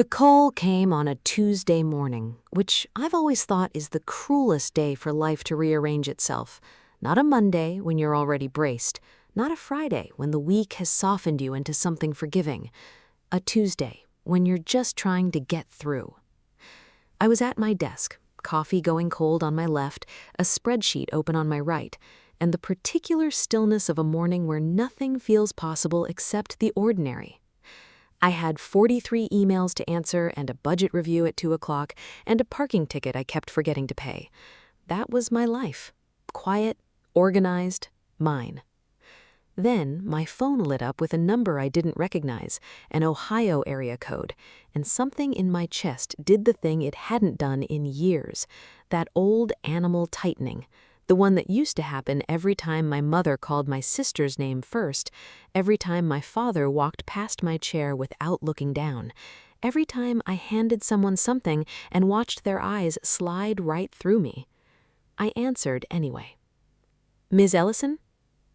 The call came on a Tuesday morning, which I've always thought is the cruelest day for life to rearrange itself. Not a Monday when you're already braced, not a Friday when the week has softened you into something forgiving. A Tuesday when you're just trying to get through. I was at my desk, coffee going cold on my left, a spreadsheet open on my right, and the particular stillness of a morning where nothing feels possible except the ordinary. I had 43 emails to answer and a budget review at 2 o'clock and a parking ticket I kept forgetting to pay. That was my life. Quiet, organized, mine. Then my phone lit up with a number I didn't recognize, an Ohio area code, and something in my chest did the thing it hadn't done in years, that old animal tightening. The one that used to happen every time my mother called my sister's name first, every time my father walked past my chair without looking down, every time I handed someone something and watched their eyes slide right through me. I answered anyway. "Ms. Ellison?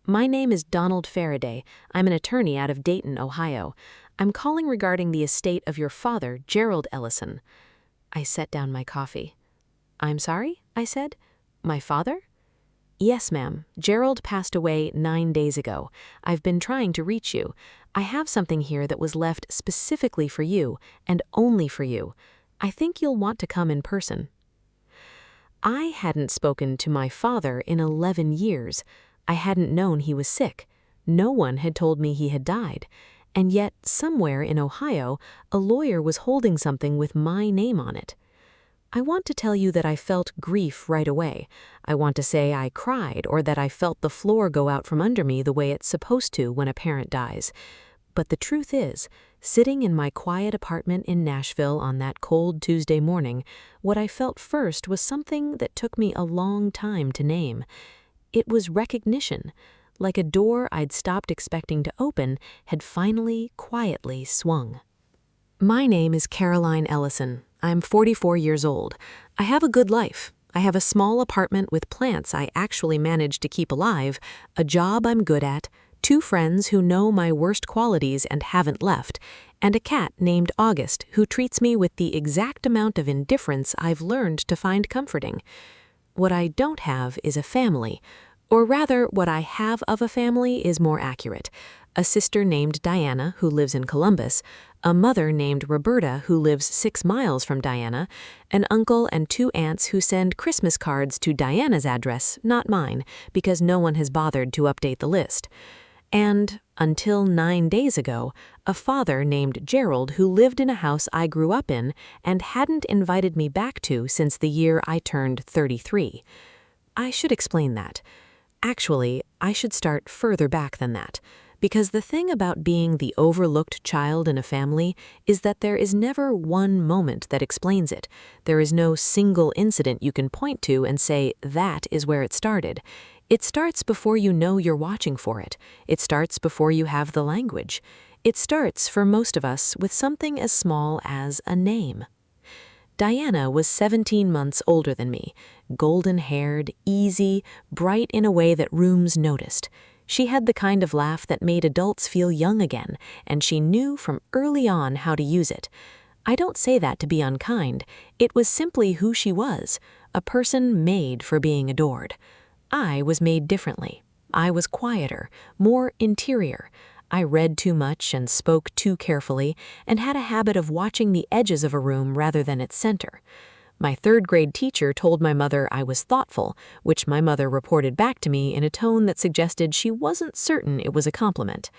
My name is Donald Faraday. I'm an attorney out of Dayton, Ohio. I'm calling regarding the estate of your father, Gerald Ellison." I set down my coffee. "I'm sorry?" I said. "My father?" "Yes, ma'am. Gerald passed away 9 days ago. I've been trying to reach you. I have something here that was left specifically for you, and only for you. I think you'll want to come in person." I hadn't spoken to my father in 11 years. I hadn't known he was sick. No one had told me he had died. And yet, somewhere in Ohio, a lawyer was holding something with my name on it. I want to tell you that I felt grief right away. I want to say I cried or that I felt the floor go out from under me the way it's supposed to when a parent dies. But the truth is, sitting in my quiet apartment in Nashville on that cold Tuesday morning, what I felt first was something that took me a long time to name. It was recognition, like a door I'd stopped expecting to open had finally, quietly swung. My name is Caroline Ellison. I'm 44 years old. I have a good life. I have a small apartment with plants I actually managed to keep alive, a job I'm good at, 2 friends who know my worst qualities and haven't left, and a cat named August who treats me with the exact amount of indifference I've learned to find comforting. What I don't have is a family, or rather, what I have of a family is more accurate. A sister named Diana, who lives in Columbus, a mother named Roberta, who lives 6 miles from Diana, an uncle and 2 aunts who send Christmas cards to Diana's address, not mine, because no one has bothered to update the list. And, until 9 days ago, a father named Gerald who lived in a house I grew up in and hadn't invited me back to since the year I turned 33. I should explain that. Actually, I should start further back than that, because the thing about being the overlooked child in a family is that there is never one moment that explains it. There is no single incident you can point to and say, that is where it started. It starts before you know you're watching for it. It starts before you have the language. It starts, for most of us, with something as small as a name. Diana was 17 months older than me, golden-haired, easy, bright in a way that rooms noticed. She had the kind of laugh that made adults feel young again, and she knew from early on how to use it. I don't say that to be unkind. It was simply who she was, a person made for being adored. I was made differently. I was quieter, more interior. I read too much and spoke too carefully and had a habit of watching the edges of a room rather than its center. My 3rd grade teacher told my mother I was thoughtful, which my mother reported back to me in a tone that suggested she wasn't certain it was a compliment.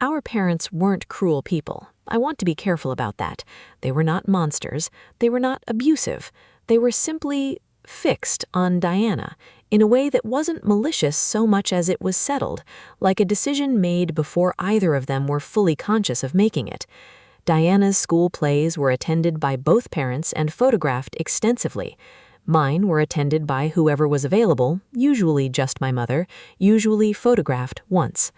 Our parents weren't cruel people. I want to be careful about that. They were not monsters. They were not abusive. They were simply fixed on Diana in a way that wasn't malicious so much as it was settled, like a decision made before either of them were fully conscious of making it. Diana's school plays were attended by both parents and photographed extensively. Mine were attended by whoever was available, usually just my mother, usually photographed once.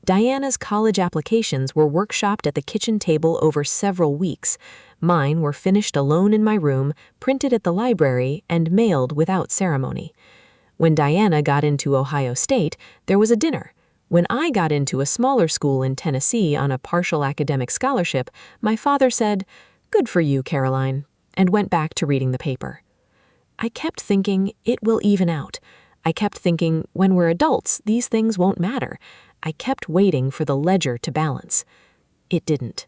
Diana's college applications were workshopped at the kitchen table over several weeks. Mine were finished alone in my room, printed at the library, and mailed without ceremony. When Diana got into Ohio State, there was a dinner. When I got into a smaller school in Tennessee on a partial academic scholarship, my father said, "Good for you, Caroline," and went back to reading the paper. I kept thinking it will even out. I kept thinking when we're adults, these things won't matter. I kept waiting for the ledger to balance. It didn't.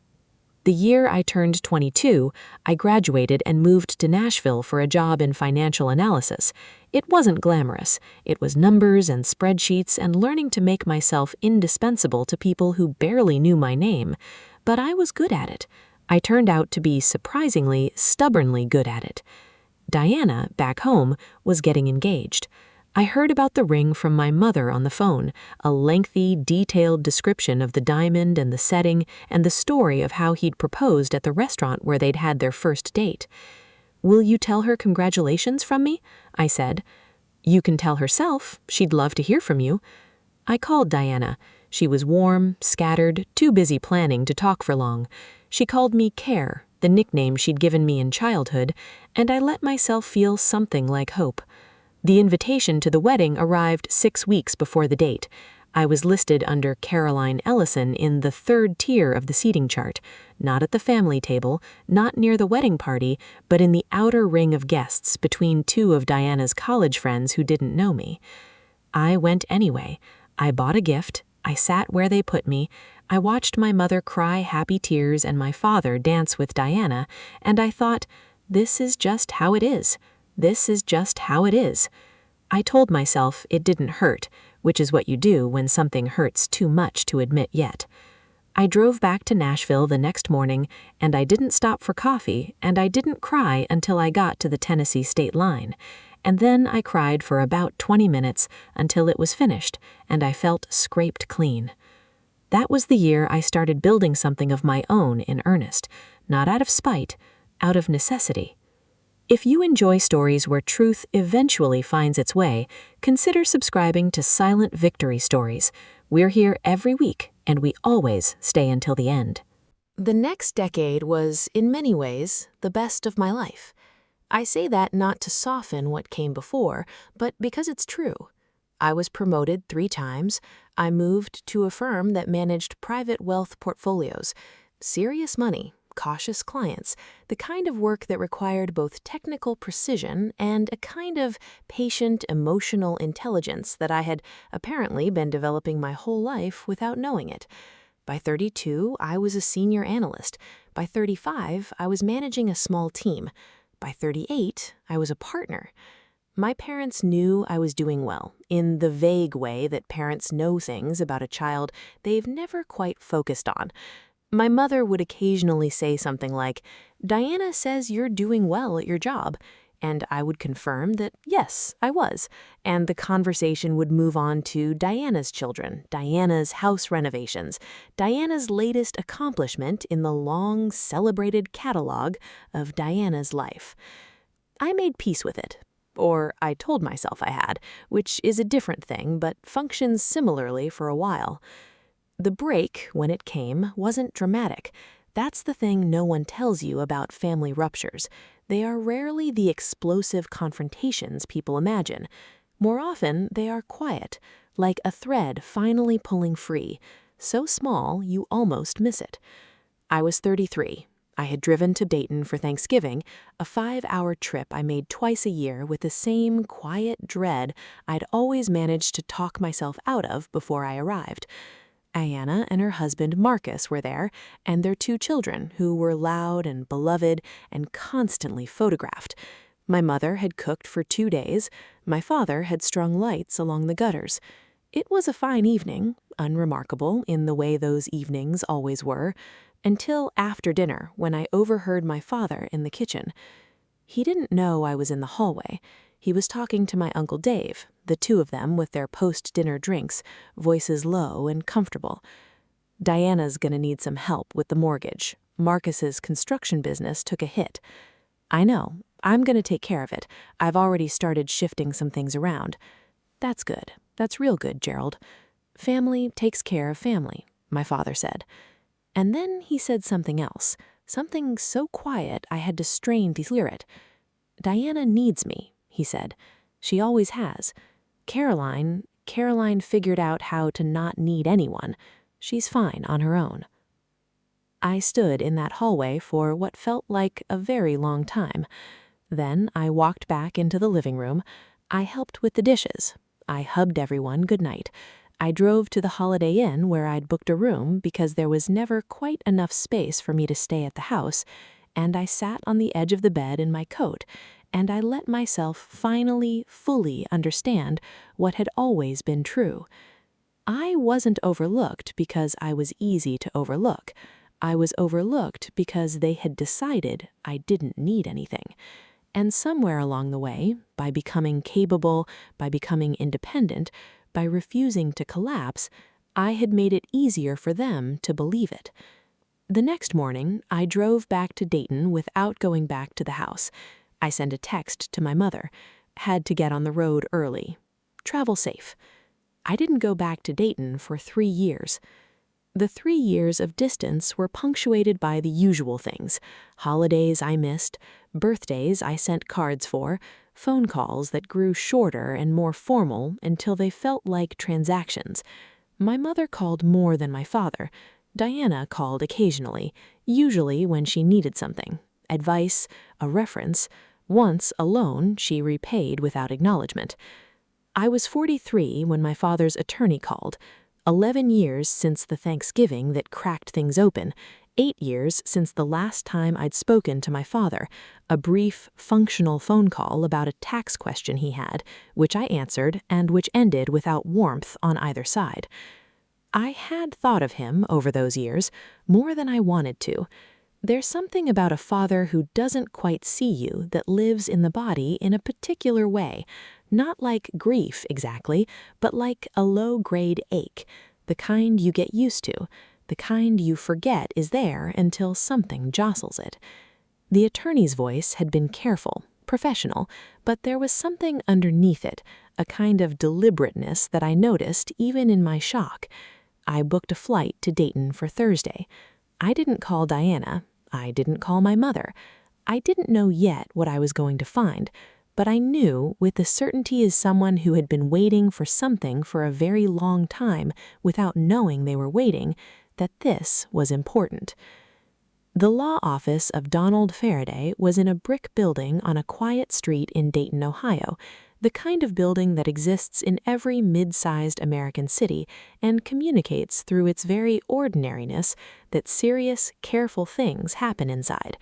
The year I turned 22, I graduated and moved to Nashville for a job in financial analysis. It wasn't glamorous. It was numbers and spreadsheets and learning to make myself indispensable to people who barely knew my name. But I was good at it. I turned out to be surprisingly, stubbornly good at it. Diana, back home, was getting engaged. I heard about the ring from my mother on the phone, a lengthy, detailed description of the diamond and the setting and the story of how he'd proposed at the restaurant where they'd had their first date. "Will you tell her congratulations from me?" I said. "You can tell herself. She'd love to hear from you." I called Diana. She was warm, scattered, too busy planning to talk for long. She called me Care, the nickname she'd given me in childhood, and I let myself feel something like hope. The invitation to the wedding arrived 6 weeks before the date. I was listed under Caroline Ellison in the 3rd tier of the seating chart, not at the family table, not near the wedding party, but in the outer ring of guests between 2 of Diana's college friends who didn't know me. I went anyway. I bought a gift. I sat where they put me. I watched my mother cry happy tears and my father dance with Diana, and I thought, this is just how it is. This is just how it is. I told myself it didn't hurt, which is what you do when something hurts too much to admit yet. I drove back to Nashville the next morning, and I didn't stop for coffee, and I didn't cry until I got to the Tennessee state line. And then I cried for about 20 minutes until it was finished, and I felt scraped clean. That was the year I started building something of my own in earnest, not out of spite, out of necessity. If you enjoy stories where truth eventually finds its way, consider subscribing to Silent Victory Stories. We're here every week, and we always stay until the end. The next decade was, in many ways, the best of my life. I say that not to soften what came before, but because it's true. I was promoted 3 times. I moved to a firm that managed private wealth portfolios. Serious money. Cautious clients, the kind of work that required both technical precision and a kind of patient, emotional intelligence that I had apparently been developing my whole life without knowing it. By 32, I was a senior analyst. By 35, I was managing a small team. By 38, I was a partner. My parents knew I was doing well, in the vague way that parents know things about a child they've never quite focused on. My mother would occasionally say something like, "Diana says you're doing well at your job," and I would confirm that, yes, I was, and the conversation would move on to Diana's children, Diana's house renovations, Diana's latest accomplishment in the long, celebrated catalog of Diana's life. I made peace with it. Or I told myself I had, which is a different thing, but functions similarly for a while. The break, when it came, wasn't dramatic. That's the thing no one tells you about family ruptures. They are rarely the explosive confrontations people imagine. More often, they are quiet, like a thread finally pulling free, so small you almost miss it. I was 33. I had driven to Dayton for Thanksgiving, a 5-hour trip I made twice a year with the same quiet dread I'd always managed to talk myself out of before I arrived. Ayanna and her husband Marcus were there, and their 2 children, who were loud and beloved and constantly photographed. My mother had cooked for 2 days. My father had strung lights along the gutters. It was a fine evening, unremarkable in the way those evenings always were, until after dinner when I overheard my father in the kitchen. He didn't know I was in the hallway. He was talking to my Uncle Dave, the 2 of them with their post-dinner drinks, voices low and comfortable. "Diana's gonna need some help with the mortgage. Marcus's construction business took a hit." "I know. I'm gonna take care of it. I've already started shifting some things around." "That's good. That's real good, Gerald. Family takes care of family," my father said. And then he said something else, something so quiet I had to strain to hear it. "Diana needs me," he said. "She always has. Caroline figured out how to not need anyone. She's fine on her own." I stood in that hallway for what felt like a very long time. Then I walked back into the living room. I helped with the dishes. I hubbed everyone good night. I drove to the Holiday Inn where I'd booked a room because there was never quite enough space for me to stay at the house, and I sat on the edge of the bed in my coat, and I let myself finally, fully understand what had always been true. I wasn't overlooked because I was easy to overlook. I was overlooked because they had decided I didn't need anything. And somewhere along the way, by becoming capable, by becoming independent, by refusing to collapse, I had made it easier for them to believe it. The next morning, I drove back to Dayton without going back to the house. I sent a text to my mother. Had to get on the road early. Travel safe. I didn't go back to Dayton for 3 years. The 3 years of distance were punctuated by the usual things: holidays I missed, birthdays I sent cards for, phone calls that grew shorter and more formal until they felt like transactions. My mother called more than my father. Diana called occasionally, usually when she needed something: advice, a reference. Once, alone, she repaid without acknowledgement. I was 43 when my father's attorney called. 11 years since the Thanksgiving that cracked things open. 8 years since the last time I'd spoken to my father, a brief, functional phone call about a tax question he had, which I answered and which ended without warmth on either side. I had thought of him over those years, more than I wanted to. There's something about a father who doesn't quite see you that lives in the body in a particular way, not like grief exactly, but like a low-grade ache, the kind you get used to, the kind you forget is there until something jostles it. The attorney's voice had been careful, professional, but there was something underneath it, a kind of deliberateness that I noticed even in my shock. I booked a flight to Dayton for Thursday. I didn't call Diana. I didn't call my mother. I didn't know yet what I was going to find, but I knew, with the certainty as someone who had been waiting for something for a very long time without knowing they were waiting, that this was important. The law office of Donald Faraday was in a brick building on a quiet street in Dayton, Ohio, the kind of building that exists in every mid-sized American city and communicates through its very ordinariness that serious, careful things happen inside.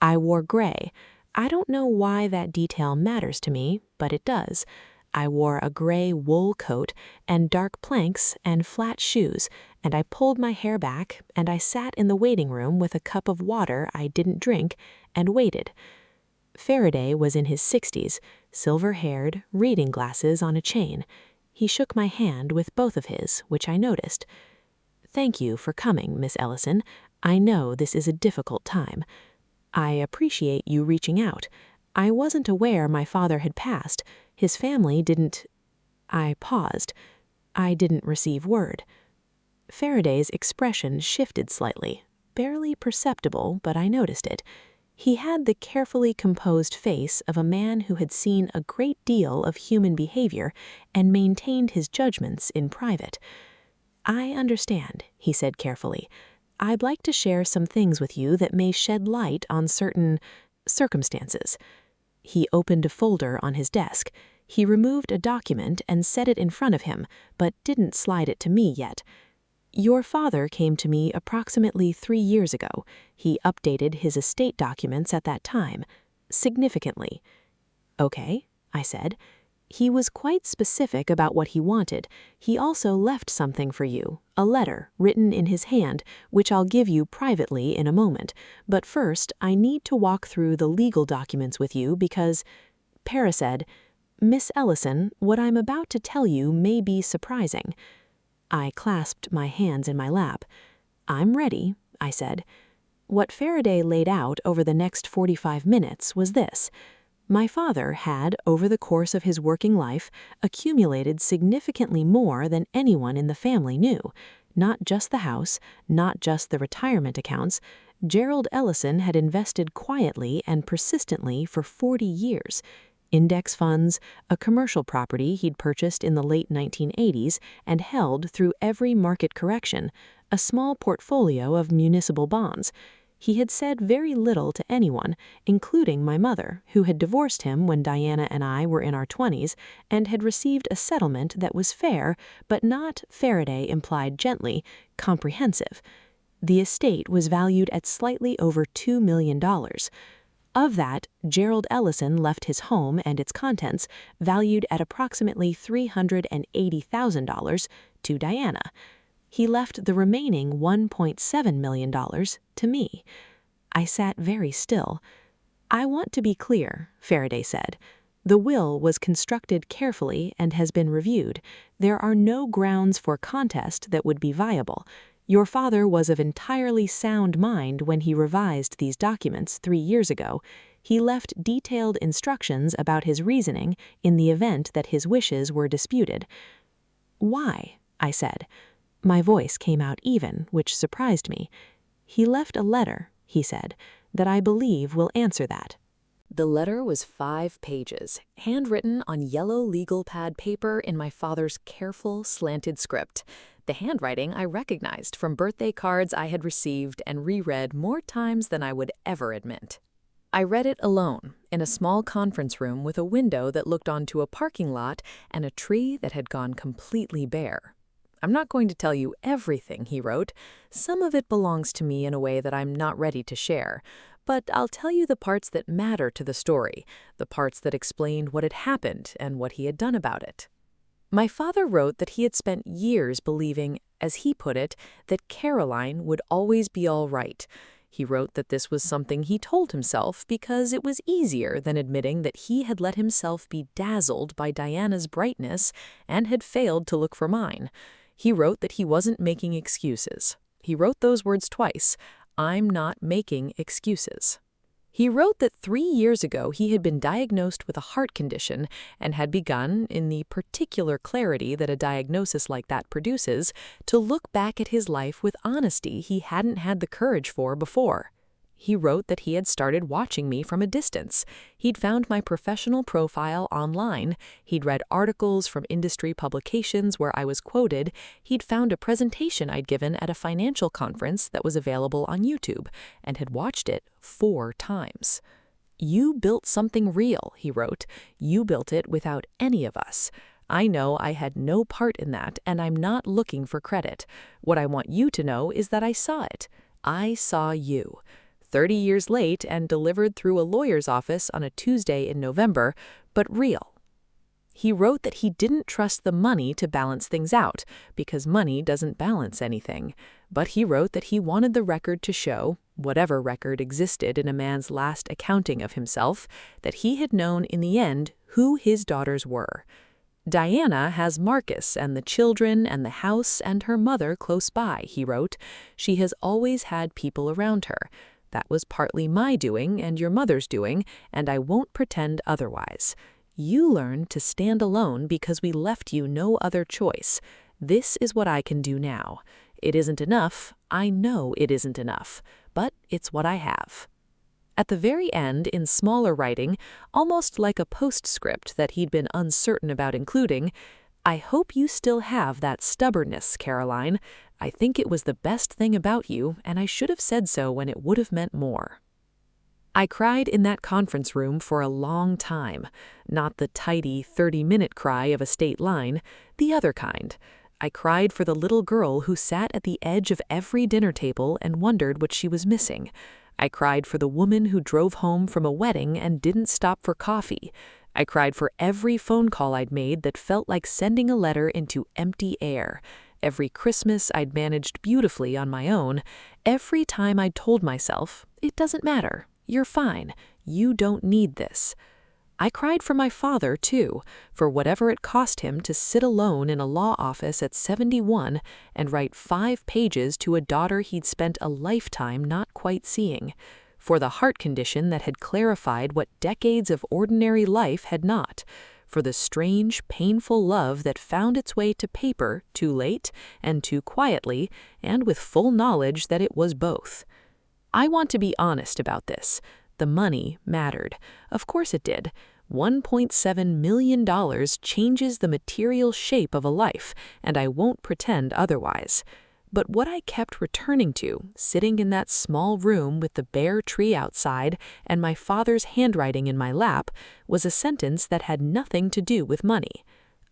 I wore gray. I don't know why that detail matters to me, but it does. I wore a gray wool coat and dark planks and flat shoes, and I pulled my hair back, and I sat in the waiting room with a cup of water I didn't drink and waited. Faraday was in his 60s, silver-haired, reading glasses on a chain. He shook my hand with both of his, which I noticed. "Thank you for coming, Miss Ellison. I know this is a difficult time. I appreciate you reaching out. I wasn't aware my father had passed. His family didn't—" I paused. I didn't receive word. Faraday's expression shifted slightly, barely perceptible, but I noticed it. He had the carefully composed face of a man who had seen a great deal of human behavior and maintained his judgments in private. "I understand," he said carefully. "I'd like to share some things with you that may shed light on certain circumstances." He opened a folder on his desk. He removed a document and set it in front of him, but didn't slide it to me yet. "Your father came to me approximately 3 years ago. He updated his estate documents at that time, significantly." "Okay," I said. "He was quite specific about what he wanted. He also left something for you, a letter written in his hand, which I'll give you privately in a moment. But first, I need to walk through the legal documents with you because—" Para said, "Miss Ellison, what I'm about to tell you may be surprising." I clasped my hands in my lap. "I'm ready," I said. What Faraday laid out over the next 45 minutes was this. My father had, over the course of his working life, accumulated significantly more than anyone in the family knew. Not just the house, not just the retirement accounts. Gerald Ellison had invested quietly and persistently for 40 years. Index funds, a commercial property he'd purchased in the late 1980s and held through every market correction, a small portfolio of municipal bonds. He had said very little to anyone, including my mother, who had divorced him when Diana and I were in our 20s and had received a settlement that was fair, but not, Faraday implied gently, comprehensive. The estate was valued at slightly over $2 million. Of that, Gerald Ellison left his home and its contents, valued at approximately $380,000, to Diana. He left the remaining $1.7 million to me. I sat very still. "I want to be clear," Faraday said. "The will was constructed carefully and has been reviewed. There are no grounds for contest that would be viable. Your father was of entirely sound mind when he revised these documents 3 years ago. He left detailed instructions about his reasoning in the event that his wishes were disputed." "Why?" I said. My voice came out even, which surprised me. "He left a letter," he said, "that I believe will answer that." The letter was 5 pages, handwritten on yellow legal pad paper in my father's careful, slanted script. The handwriting I recognized from birthday cards I had received and reread more times than I would ever admit. I read it alone, in a small conference room with a window that looked onto a parking lot and a tree that had gone completely bare. I'm not going to tell you everything he wrote. Some of it belongs to me in a way that I'm not ready to share. But I'll tell you the parts that matter to the story, the parts that explained what had happened and what he had done about it. My father wrote that he had spent years believing, as he put it, that Caroline would always be all right. He wrote that this was something he told himself because it was easier than admitting that he had let himself be dazzled by Diana's brightness and had failed to look for mine. He wrote that he wasn't making excuses. He wrote those words twice. "I'm not making excuses." He wrote that 3 years ago he had been diagnosed with a heart condition and had begun, in the particular clarity that a diagnosis like that produces, to look back at his life with honesty he hadn't had the courage for before. He wrote that he had started watching me from a distance. He'd found my professional profile online. He'd read articles from industry publications where I was quoted. He'd found a presentation I'd given at a financial conference that was available on YouTube and had watched it 4 times. "You built something real," he wrote. "You built it without any of us. I know I had no part in that, and I'm not looking for credit. What I want you to know is that I saw it. I saw you. 30 years late and delivered through a lawyer's office on a Tuesday in November, but real." He wrote that he didn't trust the money to balance things out, because money doesn't balance anything. But he wrote that he wanted the record to show, whatever record existed in a man's last accounting of himself, that he had known in the end who his daughters were. "Diana has Marcus and the children and the house and her mother close by," he wrote. "She has always had people around her. That was partly my doing and your mother's doing, and I won't pretend otherwise. You learned to stand alone because we left you no other choice. This is what I can do now. It isn't enough. I know it isn't enough, but it's what I have." At the very end, in smaller writing, almost like a postscript that he'd been uncertain about including, "I hope you still have that stubbornness, Caroline. I think it was the best thing about you, and I should have said so when it would have meant more." I cried in that conference room for a long time, not the tidy 30-minute cry of a state line, the other kind. I cried for the little girl who sat at the edge of every dinner table and wondered what she was missing. I cried for the woman who drove home from a wedding and didn't stop for coffee. I cried for every phone call I'd made that felt like sending a letter into empty air. Every Christmas I'd managed beautifully on my own. Every time I'd told myself, "It doesn't matter. You're fine. You don't need this." I cried for my father, too, for whatever it cost him to sit alone in a law office at 71 and write 5 pages to a daughter he'd spent a lifetime not quite seeing. For the heart condition that had clarified what decades of ordinary life had not. For the strange, painful love that found its way to paper too late and too quietly, and with full knowledge that it was both. I want to be honest about this. The money mattered. Of course it did. $1.7 million changes the material shape of a life, and I won't pretend otherwise. But what I kept returning to, sitting in that small room with the bare tree outside and my father's handwriting in my lap, was a sentence that had nothing to do with money.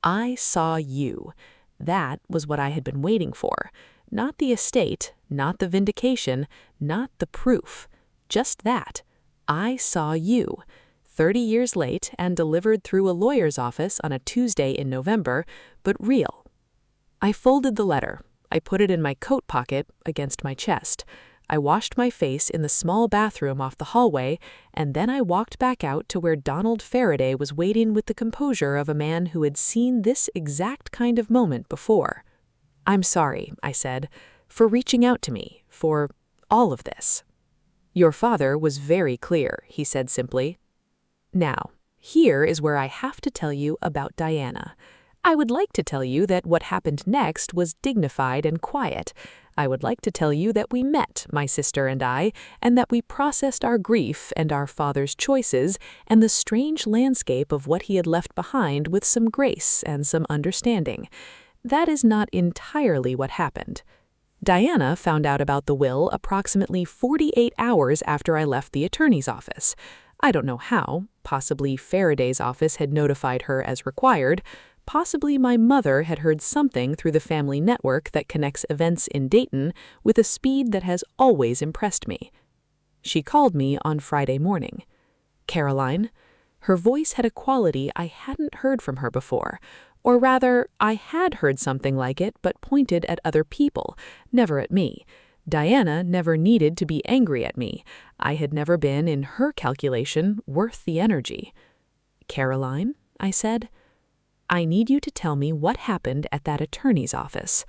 I saw you. That was what I had been waiting for. Not the estate, not the vindication, not the proof. Just that. I saw you. 30 years late and delivered through a lawyer's office on a Tuesday in November, but real. I folded the letter. I put it in my coat pocket against my chest. I washed my face in the small bathroom off the hallway, and then I walked back out to where Donald Faraday was waiting with the composure of a man who had seen this exact kind of moment before. "I'm sorry," I said, "for reaching out to me, for all of this." "Your father was very clear," he said simply. Now, here is where I have to tell you about Diana. I would like to tell you that what happened next was dignified and quiet. I would like to tell you that we met, my sister and I, and that we processed our grief and our father's choices and the strange landscape of what he had left behind with some grace and some understanding. That is not entirely what happened. Diana found out about the will approximately 48 hours after I left the attorney's office. I don't know how. Possibly Faraday's office had notified her as required. Possibly my mother had heard something through the family network that connects events in Dayton with a speed that has always impressed me. She called me on Friday morning. "Caroline." Her voice had a quality I hadn't heard from her before. Or rather, I had heard something like it but pointed at other people, never at me. Diana never needed to be angry at me. I had never been, in her calculation, worth the energy. "Caroline," I said, "I need you to tell me what happened at that attorney's office.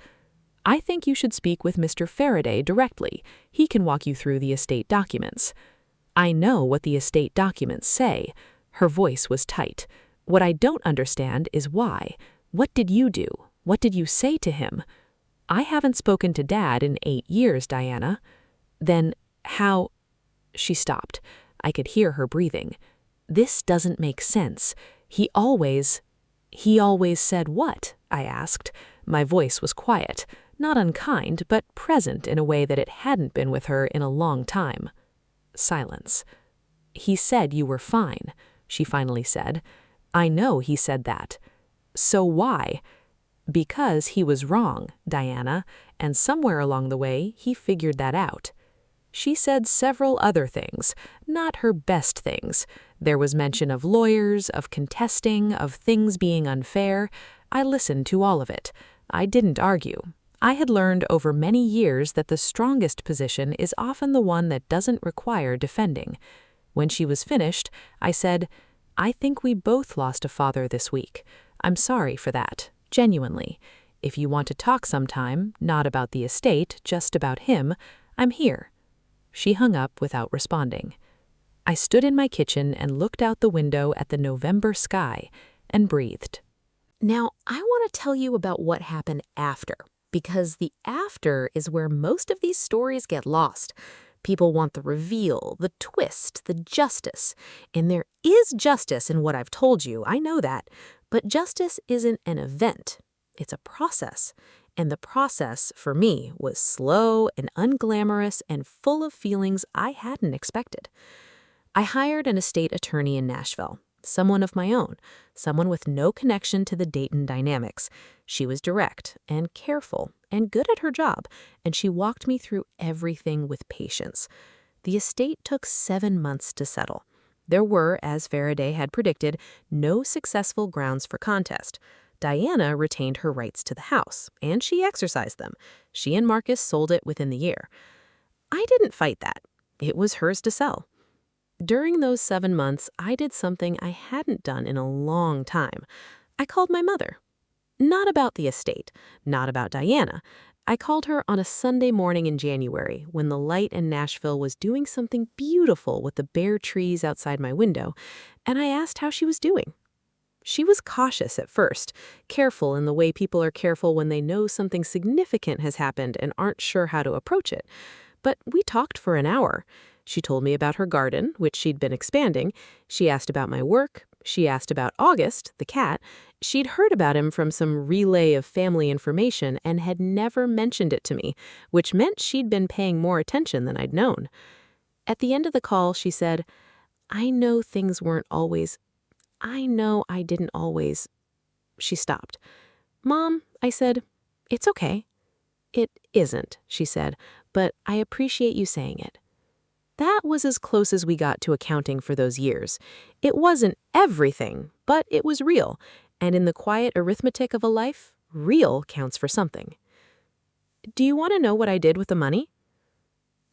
I think you should speak with Mr. Faraday directly. He can walk you through the estate documents." "I know what the estate documents say." Her voice was tight. "What I don't understand is why. What did you do? What did you say to him?" "I haven't spoken to Dad in 8 years, Diana." "Then how—" She stopped. I could hear her breathing. "This doesn't make sense. He always said what?" I asked. My voice was quiet, not unkind, but present in a way that it hadn't been with her in a long time. Silence. "He said you were fine," she finally said. "I know he said that." "So why?" "Because he was wrong, Diana, and somewhere along the way he figured that out." She said several other things, not her best things. There was mention of lawyers, of contesting, of things being unfair. I listened to all of it. I didn't argue. I had learned over many years that the strongest position is often the one that doesn't require defending. When she was finished, I said, "I think we both lost a father this week. I'm sorry for that, genuinely. If you want to talk sometime, not about the estate, just about him, I'm here." She hung up without responding. I stood in my kitchen and looked out the window at the November sky and breathed. Now, I want to tell you about what happened after, because the after is where most of these stories get lost. People want the reveal, the twist, the justice. And there is justice in what I've told you, I know that. But justice isn't an event. It's a process. And the process, for me, was slow and unglamorous and full of feelings I hadn't expected. I hired an estate attorney in Nashville, someone of my own, someone with no connection to the Dayton dynamics. She was direct and careful and good at her job, and she walked me through everything with patience. The estate took 7 months to settle. There were, as Faraday had predicted, no successful grounds for contest. Diana retained her rights to the house, and she exercised them. She and Marcus sold it within the year. I didn't fight that. It was hers to sell. During those 7 months, I did something I hadn't done in a long time. I called my mother. Not about the estate, not about Diana. I called her on a Sunday morning in January when the light in Nashville was doing something beautiful with the bare trees outside my window, and I asked how she was doing. She was cautious at first, careful in the way people are careful when they know something significant has happened and aren't sure how to approach it. But we talked for an hour. She told me about her garden, which she'd been expanding. She asked about my work. She asked about August, the cat, She'd heard about him from some relay of family information and had never mentioned it to me, which meant she'd been paying more attention than I'd known. At the end of the call, she said, I know things weren't always. I know I didn't always. She stopped. Mom, I said, it's okay. It isn't, she said, but I appreciate you saying it. That was as close as we got to accounting for those years. It wasn't everything, but it was real. And in the quiet arithmetic of a life, real counts for something. Do you want to know what I did with the money?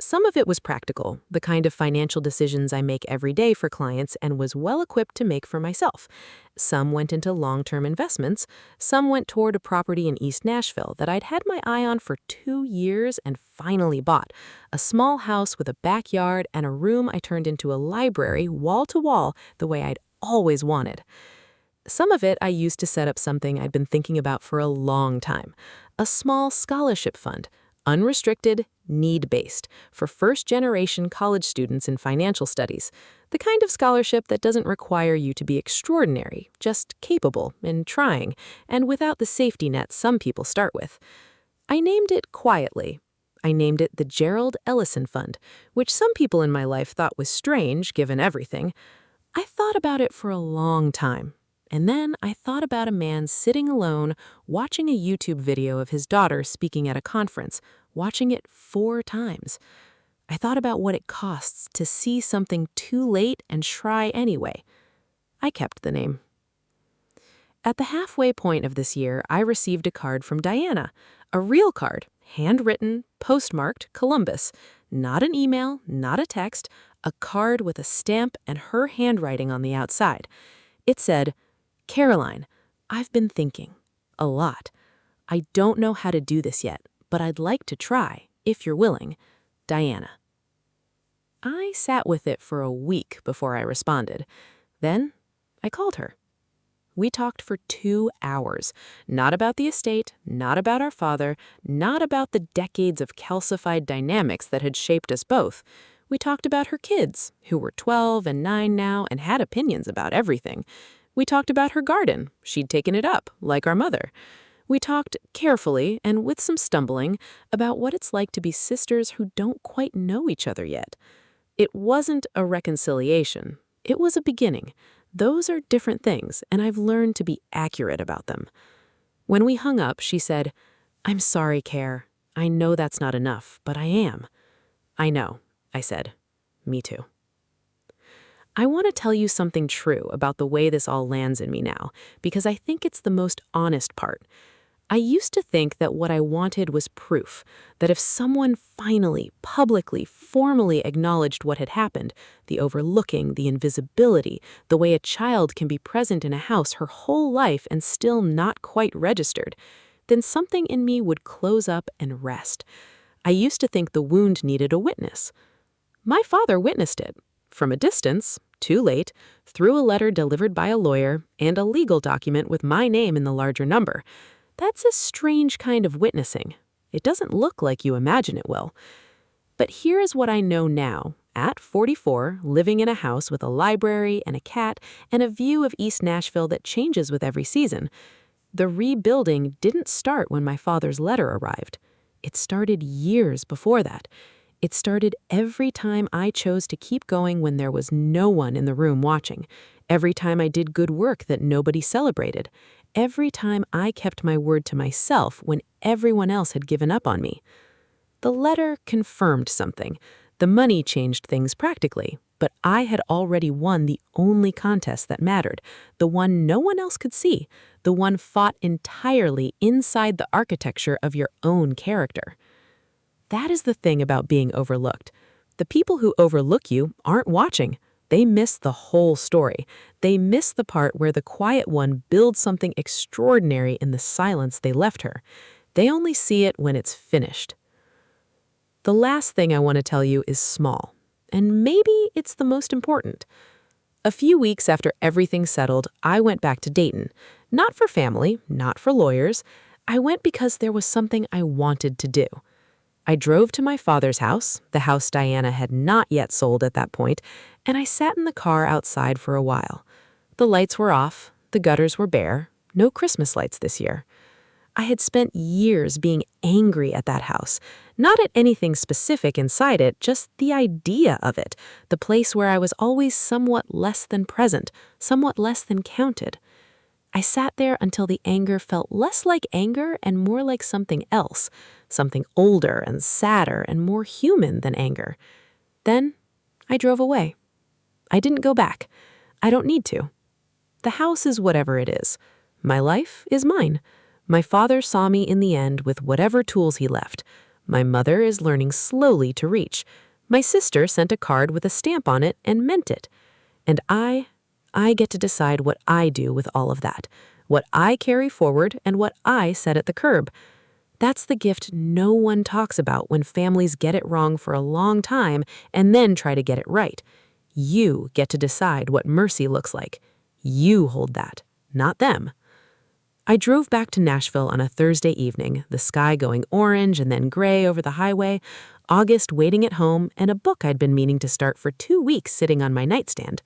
Some of it was practical, the kind of financial decisions I make every day for clients and was well equipped to make for myself. Some went into long-term investments, some went toward a property in East Nashville that I'd had my eye on for 2 years and finally bought, a small house with a backyard and a room I turned into a library wall to wall the way I'd always wanted. Some of it I used to set up something I'd been thinking about for a long time, a small scholarship fund, unrestricted, need-based, for first-generation college students in financial studies, the kind of scholarship that doesn't require you to be extraordinary, just capable and trying, and without the safety net some people start with. I named it quietly. I named it the Gerald Ellison Fund, which some people in my life thought was strange, given everything. I thought about it for a long time. And then I thought about a man sitting alone, watching a YouTube video of his daughter speaking at a conference, watching it 4 times. I thought about what it costs to see something too late and try anyway. I kept the name. At the halfway point of this year, I received a card from Diana, a real card, handwritten, postmarked Columbus. Not an email, not a text, a card with a stamp and her handwriting on the outside. It said, Caroline, I've been thinking. A lot. I don't know how to do this yet, but I'd like to try, if you're willing. Diana. I sat with it for a week before I responded. Then I called her. We talked for 2 hours, not about the estate, not about our father, not about the decades of calcified dynamics that had shaped us both. We talked about her kids, who were 12 and 9 now and had opinions about everything. We talked about her garden. She'd taken it up, like our mother. We talked carefully and with some stumbling about what it's like to be sisters who don't quite know each other yet. It wasn't a reconciliation. It was a beginning. Those are different things, and I've learned to be accurate about them. When we hung up, she said, I'm sorry, Care. I know that's not enough, but I am. I know, I said. Me too. I want to tell you something true about the way this all lands in me now, because I think it's the most honest part. I used to think that what I wanted was proof, that if someone finally, publicly, formally acknowledged what had happened, the overlooking, the invisibility, the way a child can be present in a house her whole life and still not quite registered, then something in me would close up and rest. I used to think the wound needed a witness. My father witnessed it. From a distance, too late, through a letter delivered by a lawyer and a legal document with my name in the larger number. That's a strange kind of witnessing. It doesn't look like you imagine it will. But here is what I know now, at 44, living in a house with a library and a cat and a view of East Nashville that changes with every season. The rebuilding didn't start when my father's letter arrived. It started years before that. It started every time I chose to keep going when there was no one in the room watching, every time I did good work that nobody celebrated, every time I kept my word to myself when everyone else had given up on me. The letter confirmed something. The money changed things practically, but I had already won the only contest that mattered, the one no one else could see, the one fought entirely inside the architecture of your own character. That is the thing about being overlooked. The people who overlook you aren't watching. They miss the whole story. They miss the part where the quiet one builds something extraordinary in the silence they left her. They only see it when it's finished. The last thing I want to tell you is small, and maybe it's the most important. A few weeks after everything settled, I went back to Dayton. Not for family, not for lawyers. I went because there was something I wanted to do. I drove to my father's house, the house Diana had not yet sold at that point, and I sat in the car outside for a while. The lights were off, the gutters were bare, no Christmas lights this year. I had spent years being angry at that house, not at anything specific inside it, just the idea of it, the place where I was always somewhat less than present, somewhat less than counted. I sat there until the anger felt less like anger and more like something else, something older and sadder and more human than anger. Then I drove away. I didn't go back. I don't need to. The house is whatever it is. My life is mine. My father saw me in the end with whatever tools he left. My mother is learning slowly to reach. My sister sent a card with a stamp on it and meant it. And I get to decide what I do with all of that, what I carry forward and what I set at the curb. That's the gift no one talks about when families get it wrong for a long time and then try to get it right. You get to decide what mercy looks like. You hold that, not them. I drove back to Nashville on a Thursday evening, the sky going orange and then gray over the highway, August waiting at home, and a book I'd been meaning to start for 2 weeks sitting on my nightstand.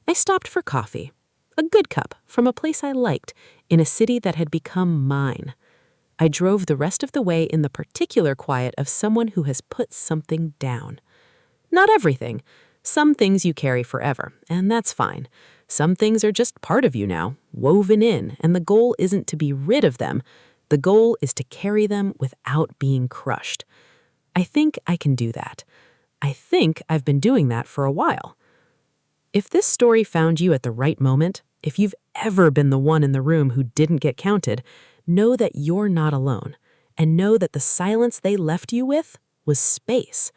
I stopped for coffee, a good cup from a place I liked, in a city that had become mine. I drove the rest of the way in the particular quiet of someone who has put something down. Not everything. Some things you carry forever, and that's fine. Some things are just part of you now, woven in, and the goal isn't to be rid of them. The goal is to carry them without being crushed. I think I can do that. I think I've been doing that for a while. If this story found you at the right moment, if you've ever been the one in the room who didn't get counted, know that you're not alone, and know that the silence they left you with was space.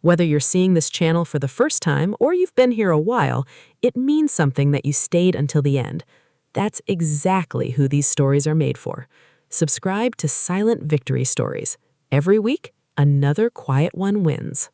Whether you're seeing this channel for the first time or you've been here a while, it means something that you stayed until the end. That's exactly who these stories are made for. Subscribe to Silent Victory Stories. Every week, another quiet one wins.